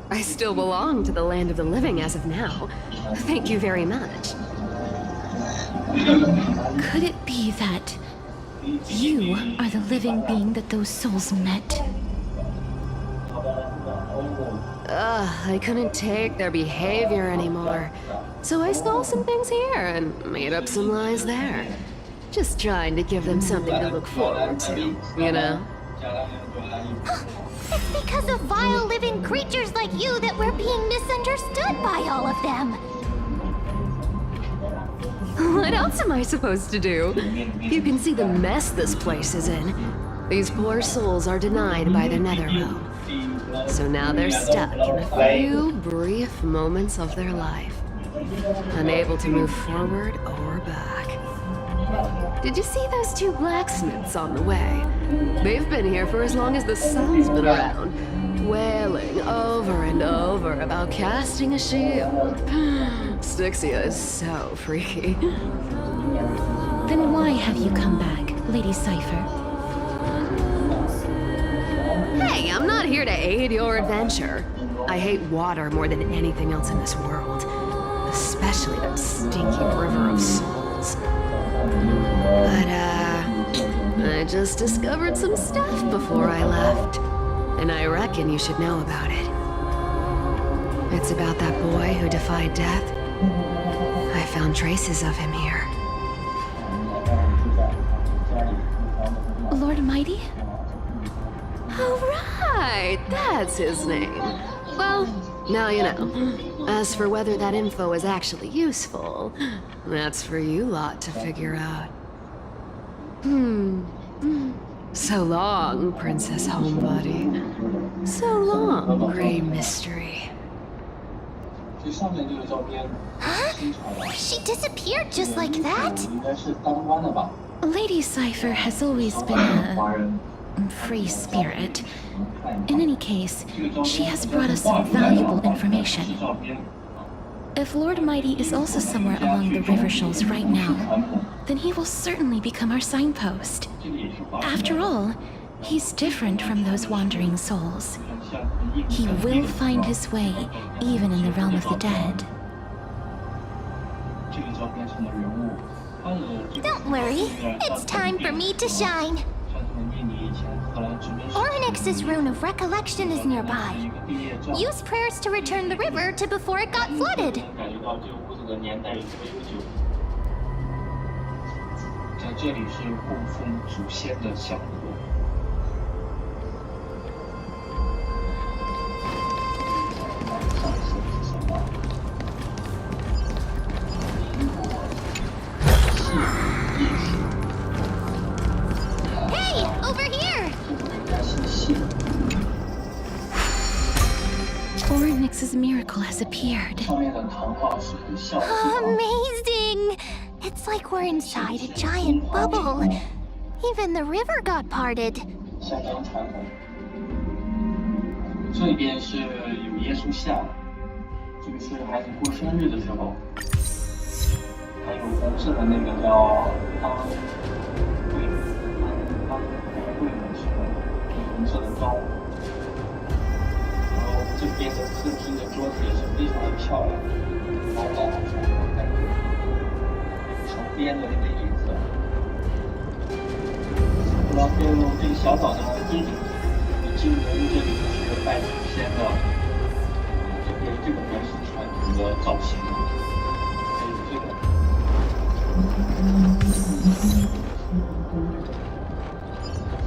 I still belong to the land of the living as of now. Thank you very much. Could it be that you are the living being that those souls met? I couldn't take their behavior anymore. So I stole some things here and made up some lies there. Just trying to give them something to look forward to, you know? It's because of vile living creatures like you that we're being misunderstood by all of them. What else am I supposed to do? You can see the mess this place is in. These poor souls are denied by the nether realm. So now they're stuck in a few brief moments of their life, unable to move forward or back. Did you see those two blacksmiths on the way? They've been here for as long as the sun's been around, wailing over and over about casting a shield. Styxia is so freaky. Then why have you come back, Lady Cypher? Hey, I'm not here to aid your adventure. I hate water more than anything else in this world, especially that stinky river of souls. But, I just discovered some stuff before I left, and I reckon you should know about it. It's about that boy who defied death. I found traces of him here. Lord Mighty? Oh, right! That's his name. Well, now you know. As for whether that info is actually useful, that's for you lot to figure out. So long, Princess Homebody. So long, Grey Mystery. Huh? She disappeared just like that? Lady Cypher has always been a free spirit. In any case, she has brought us valuable information. If Lord Mighty is also somewhere along the river shoals right now, then he will certainly become our signpost. After all, he's different from those wandering souls. He will find his way, even in the realm of the dead. Don't worry, it's time for me to shine. Ornix's rune of recollection is nearby. Use prayers to return the river to before it got flooded. 在这里是供奉祖先的小河。Hey, over here! Ornix's miracle has appeared. Amazing! It's like we're inside a giant bubble. Even the river got parted. 相当传统。这边是有耶稣像，这个是孩子过生日的时候，还有红色的那个叫当柜的时候，红色的刀。然后这边的客厅的桌子也是非常的漂亮，高高的感觉。 编的那个椅子，然后这个小岛的街景，你进入这里就是拜祖先的，这个还是传统的造型，还有这个，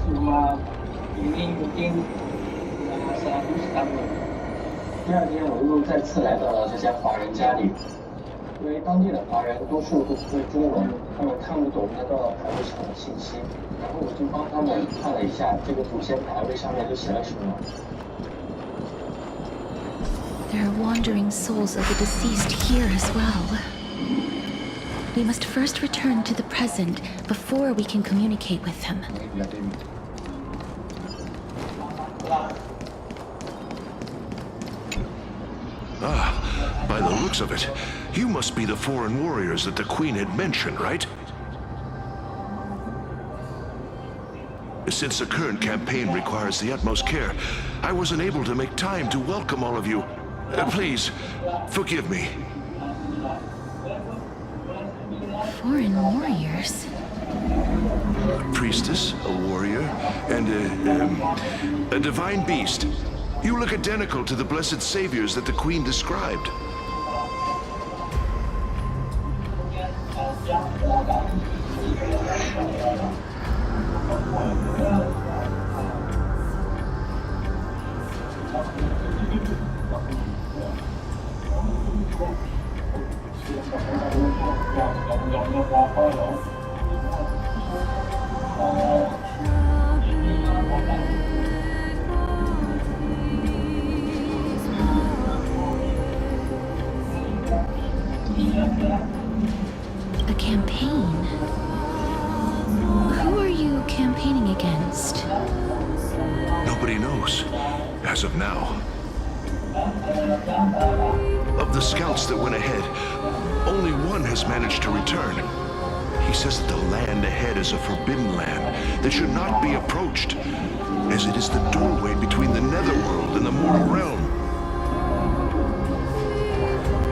是吗？一定不定，是啊，不是当的。第二天我又再次来到了这家华人家里。 因为当地的华人多数都不会中文，他们看不懂那个牌位上的信息，然后我就帮他们看了一下这个祖先牌位上面都写了什么。There are wandering souls of the deceased here as well. We must first return to the present before we can communicate with them. Ah, by the looks of it, you must be the foreign warriors that the Queen had mentioned, right? Since the current campaign requires the utmost care, I wasn't able to make time to welcome all of you. Please, forgive me. Foreign warriors? A priestess, a warrior, and a divine beast. You look identical to the blessed saviors that the Queen described. A campaign? Who are you campaigning against? Nobody knows, as of now. Of the scouts that went ahead, only one has managed to return. He says that the land ahead is a forbidden land that should not be approached, as it is the doorway between the netherworld and the mortal realm.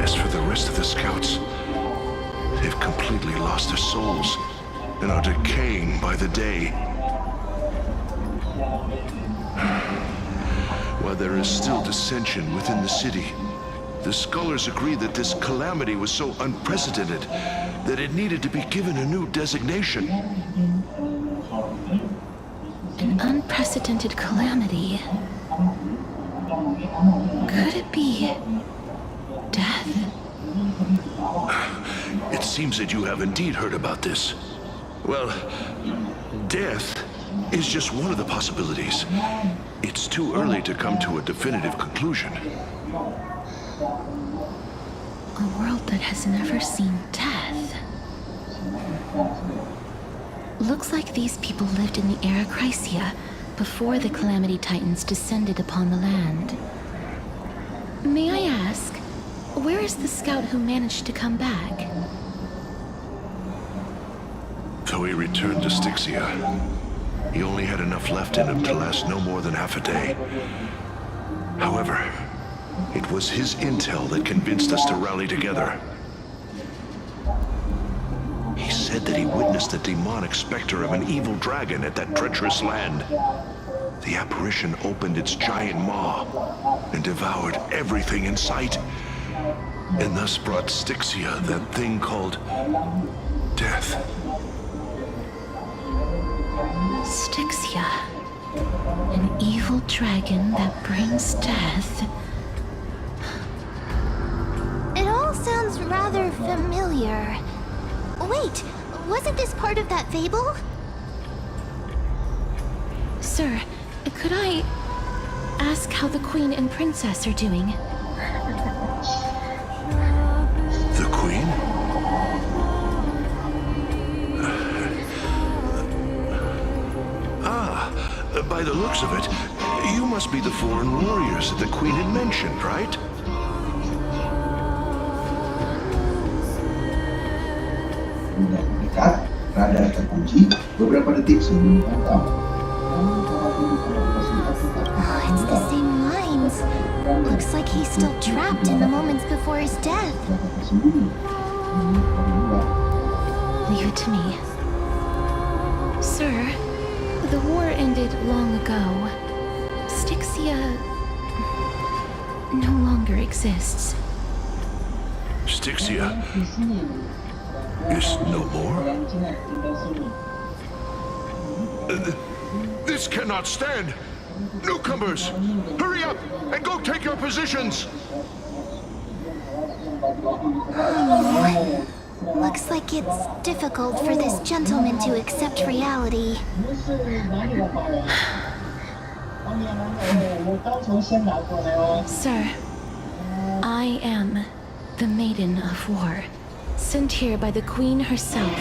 As for the rest of the scouts, they've completely lost their souls and are decaying by the day. While there is still dissension within the city, the scholars agree that this calamity was so unprecedented that it needed to be given a new designation. An unprecedented calamity. Could it be death? It seems that you have indeed heard about this. Well, death is just one of the possibilities. It's too early to come to a definitive conclusion. A world that has never seen death. Looks like these people lived in the era Chrysia before the Calamity Titans descended upon the land. May I ask, where is the scout who managed to come back? So he returned to Styxia. He only had enough left in him to last no more than half a day. However, it was his intel that convinced us to rally together. He said that he witnessed the demonic specter of an evil dragon at that treacherous land. The apparition opened its giant maw and devoured everything in sight, and thus brought Styxia that thing called death. Styxia, an evil dragon that brings death. It all sounds rather familiar. Wait, wasn't this part of that fable? Sir, could I ask how the Queen and Princess are doing? The Queen? By the looks of it, you must be the foreign warriors that the Queen had mentioned, right? Rada terkunci beberapa detik sebelum datang. Oh, it's the same lines. Looks like he's still trapped in the moments before his death. Leave it to me. Sir, the war ended long ago. Styxia no longer exists. Styxia is no more? This cannot stand! Newcomers, hurry up and go take your positions! Looks like it's difficult for this gentleman to accept reality. Sir, I am the Maiden of War, sent here by the Queen herself.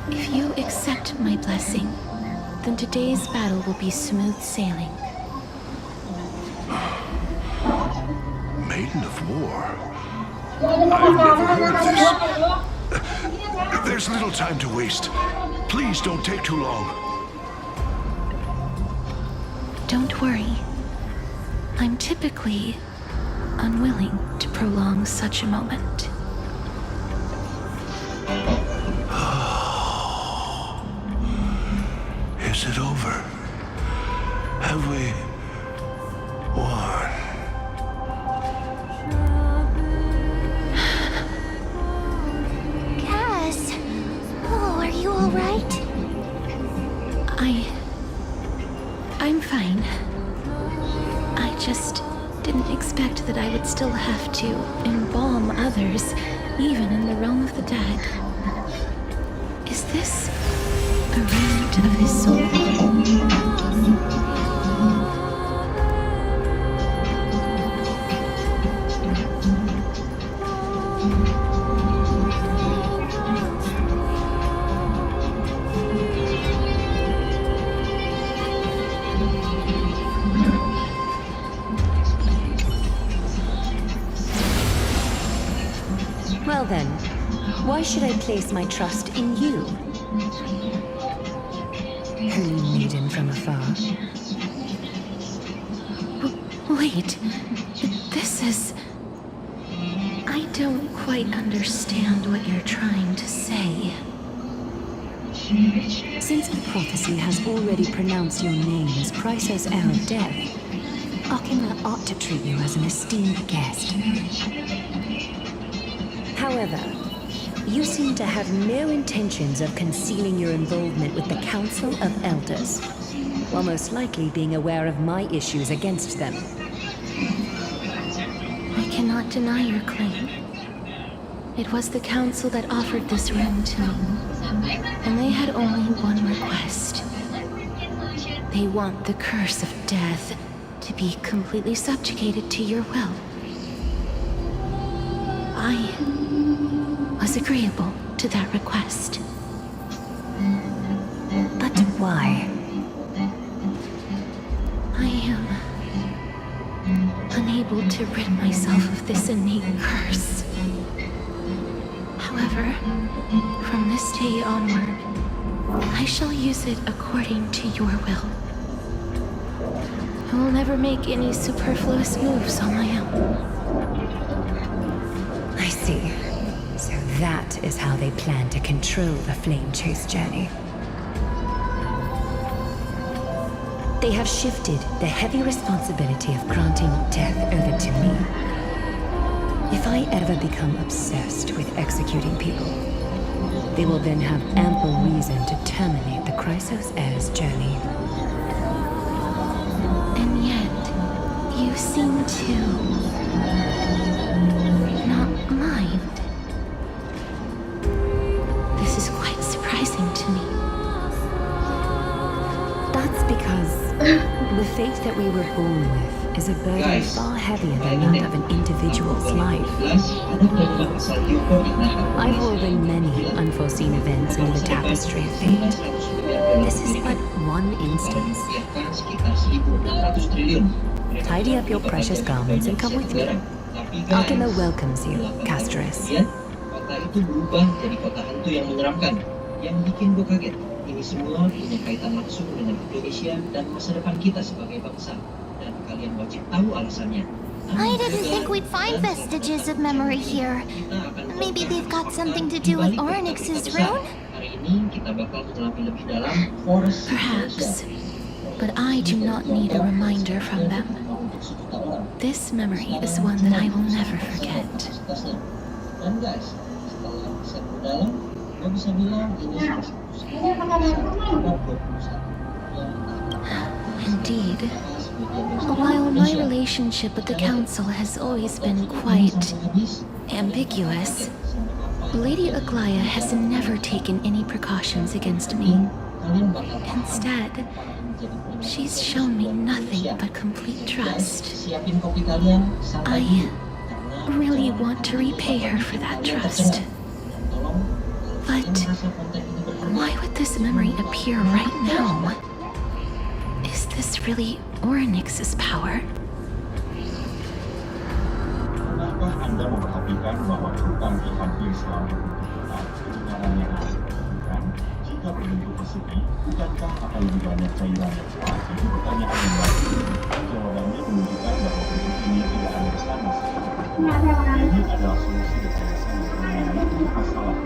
If you accept my blessing, then today's battle will be smooth sailing. Maiden of War? I've never heard of this. There's little time to waste. Please don't take too long. Don't worry. I'm typically unwilling to prolong such a moment. Is it over? Have we won? Cass, oh, are you all right? I'm fine. I just didn't expect that I would still have to embalm others, even in the realm of the dead. Is this a remnant of his soul? Well then, why should I place my trust in you? Holy maiden from afar. Wait, this is... I don't quite understand what you're trying to say. Since the prophecy has already pronounced your name as Priceless Heir of Death, Akima ought to treat you as an esteemed guest. However, you seem to have no intentions of concealing your involvement with the Council of Elders, while most likely being aware of my issues against them. I cannot deny your claim. It was the Council that offered this room to me, and they had only one request. They want the curse of death to be completely subjugated to your will. I was agreeable to that request. But why? I am unable to rid myself of this innate curse. However, from this day onward, I shall use it according to your will. I will never make any superfluous moves on my own. I see. So that That is how they plan to control the Flame Chase journey. They have shifted the heavy responsibility of granting death over to me. If I ever become obsessed with executing people, they will then have ample reason to terminate the Chrysos heir's journey. And yet, you seem to not mind. This is quite surprising to me. That's because the fate that we were born with is a burden far heavier than that of an individual's life. I've woven many unforeseen events into the tapestry of fate. This is but one instance. Tidy up your precious garments and come with me. Alchema welcomes you, Castoris. Kota itu berubah jadi kota hantu yang menyeramkan. Yang bikin gue kaget, ini semua punya kaitan langsung dengan Indonesia dan masa depan kita sebagai bangsa. Dan kalian wajib tahu alasannya. I didn't think we'd find vestiges of memory here. Maybe they've got something to do with Oryx's rune? Hari ini kita bakal menyelami lebih dalam forest. Perhaps, but I do not need a reminder from them. This memory is one that I will never forget. Dan guys, setelah riset mendalam, gue bisa bilang ini Indeed. While my relationship with the Council has always been quite ambiguous, Lady Aglaya has never taken any precautions against me. Instead, she's shown me nothing but complete trust. I really want to repay her for that trust. But why would this memory appear right now? Is this really Oryx's power? Pernahkah Anda memperhatikan bahwa hutan di hampir selama kedengaran yang dilakukan jika berbentuk persegi, bukankah akan lebih banyak cairan yang kuat? Itu pertanyaan yang baik. Jawabannya menunjukkan bahwa bentuk ini tidak ada bersama. Ini adalah solusi rekayasa yang menangani masalah.